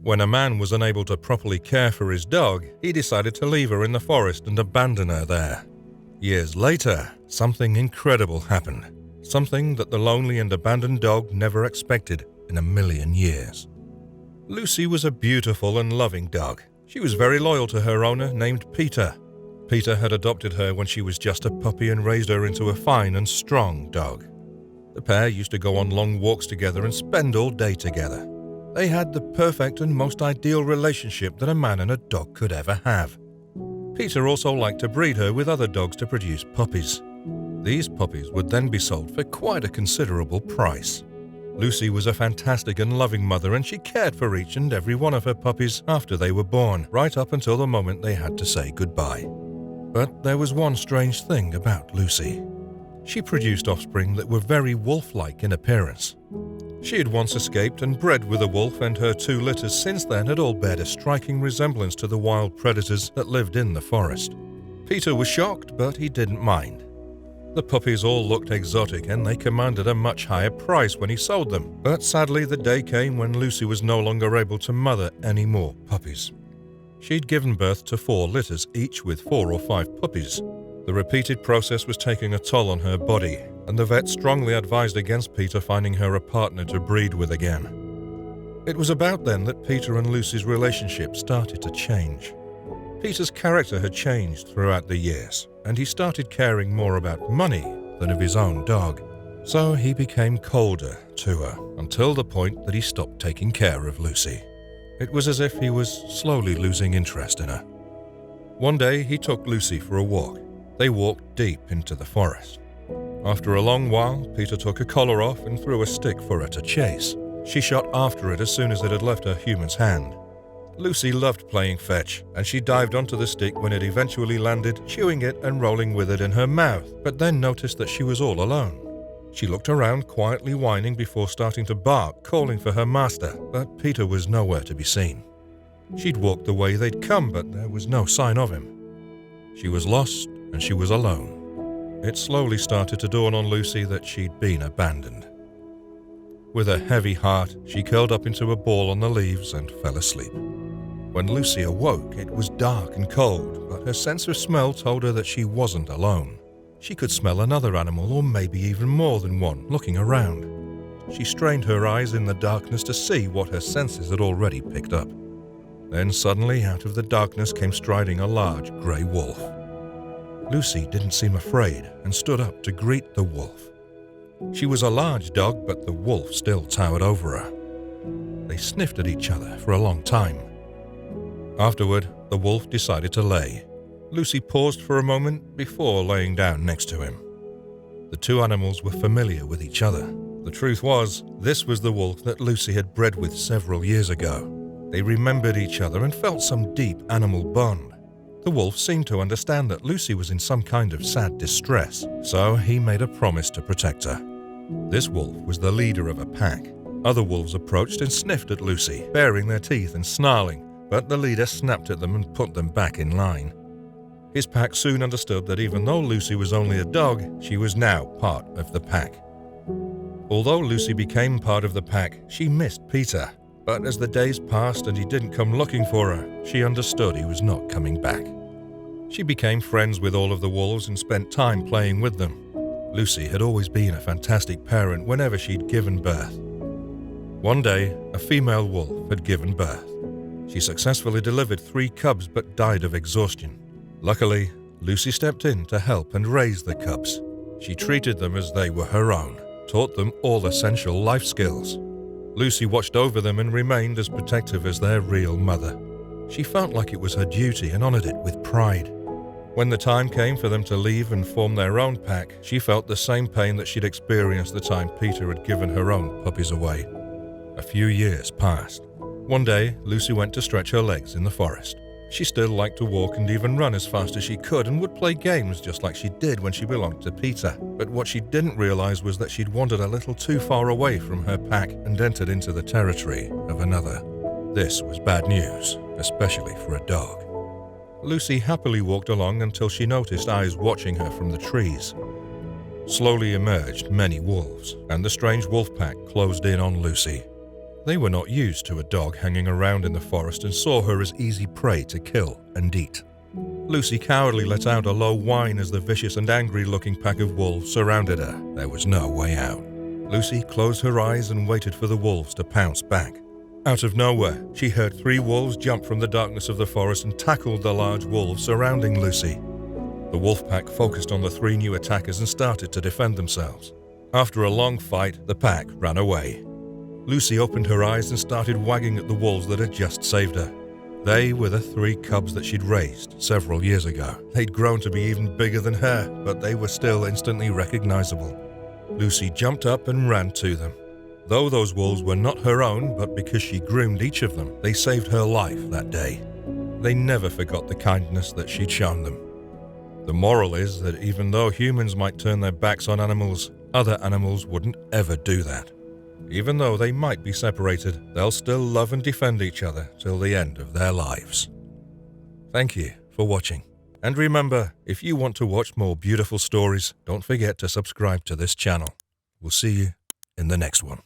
When a man was unable to properly care for his dog, he decided to leave her in the forest and abandon her there. Years later, something incredible happened. Something that the lonely and abandoned dog never expected in a million years. Lucy was a beautiful and loving dog. She was very loyal to her owner named Peter. Peter had adopted her when she was just a puppy and raised her into a fine and strong dog. The pair used to go on long walks together and spend all day together. They had the perfect and most ideal relationship that a man and a dog could ever have. Peter also liked to breed her with other dogs to produce puppies. These puppies would then be sold for quite a considerable price. Lucy was a fantastic and loving mother, and she cared for each and every one of her puppies after they were born, right up until the moment they had to say goodbye. But there was one strange thing about Lucy. She produced offspring that were very wolf-like in appearance. She had once escaped and bred with a wolf, and her 2 litters since then had all bared a striking resemblance to the wild predators that lived in the forest. Peter was shocked, but he didn't mind. The puppies all looked exotic, and they commanded a much higher price when he sold them. But sadly, the day came when Lucy was no longer able to mother any more puppies. She'd given birth to 4 litters, each with 4 or 5 puppies. The repeated process was taking a toll on her body, and the vet strongly advised against Peter finding her a partner to breed with again. It was about then that Peter and Lucy's relationship started to change. Peter's character had changed throughout the years, and he started caring more about money than of his own dog. So he became colder to her, until the point that he stopped taking care of Lucy. It was as if he was slowly losing interest in her. One day he took Lucy for a walk. They walked deep into the forest. After a long while, Peter took a collar off and threw a stick for her to chase. She shot after it as soon as it had left her human's hand. Lucy loved playing fetch, and she dived onto the stick when it eventually landed, chewing it and rolling with it in her mouth, but then noticed that she was all alone. She looked around, quietly whining before starting to bark, calling for her master, but Peter was nowhere to be seen. She'd walked the way they'd come, but there was no sign of him. She was lost, and she was alone. It slowly started to dawn on Lucy that she'd been abandoned. With a heavy heart, she curled up into a ball on the leaves and fell asleep. When Lucy awoke, it was dark and cold, but her sense of smell told her that she wasn't alone. She could smell another animal, or maybe even more than one, looking around. She strained her eyes in the darkness to see what her senses had already picked up. Then suddenly, out of the darkness came striding a large grey wolf. Lucy didn't seem afraid and stood up to greet the wolf. She was a large dog, but the wolf still towered over her. They sniffed at each other for a long time. Afterward, the wolf decided to lay. Lucy paused for a moment before laying down next to him. The 2 animals were familiar with each other. The truth was, this was the wolf that Lucy had bred with several years ago. They remembered each other and felt some deep animal bond. The wolf seemed to understand that Lucy was in some kind of sad distress, so he made a promise to protect her. This wolf was the leader of a pack. Other wolves approached and sniffed at Lucy, baring their teeth and snarling, but the leader snapped at them and put them back in line. His pack soon understood that even though Lucy was only a dog, she was now part of the pack. Although Lucy became part of the pack, she missed Peter. But as the days passed and he didn't come looking for her, she understood he was not coming back. She became friends with all of the wolves and spent time playing with them. Lucy had always been a fantastic parent whenever she'd given birth. One day, a female wolf had given birth. She successfully delivered 3 cubs but died of exhaustion. Luckily, Lucy stepped in to help and raise the cubs. She treated them as they were her own, taught them all essential life skills. Lucy watched over them and remained as protective as their real mother. She felt like it was her duty and honored it with pride. When the time came for them to leave and form their own pack, she felt the same pain that she'd experienced the time Peter had given her own puppies away. A few years passed. One day, Lucy went to stretch her legs in the forest. She still liked to walk and even run as fast as she could and would play games just like she did when she belonged to Peter. But what she didn't realize was that she'd wandered a little too far away from her pack and entered into the territory of another. This was bad news, especially for a dog. Lucy happily walked along until she noticed eyes watching her from the trees. Slowly emerged many wolves, and the strange wolf pack closed in on Lucy. They were not used to a dog hanging around in the forest and saw her as easy prey to kill and eat. Lucy cowardly let out a low whine as the vicious and angry-looking pack of wolves surrounded her. There was no way out. Lucy closed her eyes and waited for the wolves to pounce back. Out of nowhere, she heard 3 wolves jump from the darkness of the forest and tackled the large wolves surrounding Lucy. The wolf pack focused on the 3 new attackers and started to defend themselves. After a long fight, the pack ran away. Lucy opened her eyes and started wagging at the wolves that had just saved her. They were the 3 cubs that she'd raised several years ago. They'd grown to be even bigger than her, but they were still instantly recognizable. Lucy jumped up and ran to them. Though those wolves were not her own, but because she groomed each of them, they saved her life that day. They never forgot the kindness that she'd shown them. The moral is that even though humans might turn their backs on animals, other animals wouldn't ever do that. Even though they might be separated, they'll still love and defend each other till the end of their lives. Thank you for watching. And remember, if you want to watch more beautiful stories, don't forget to subscribe to this channel. We'll see you in the next one.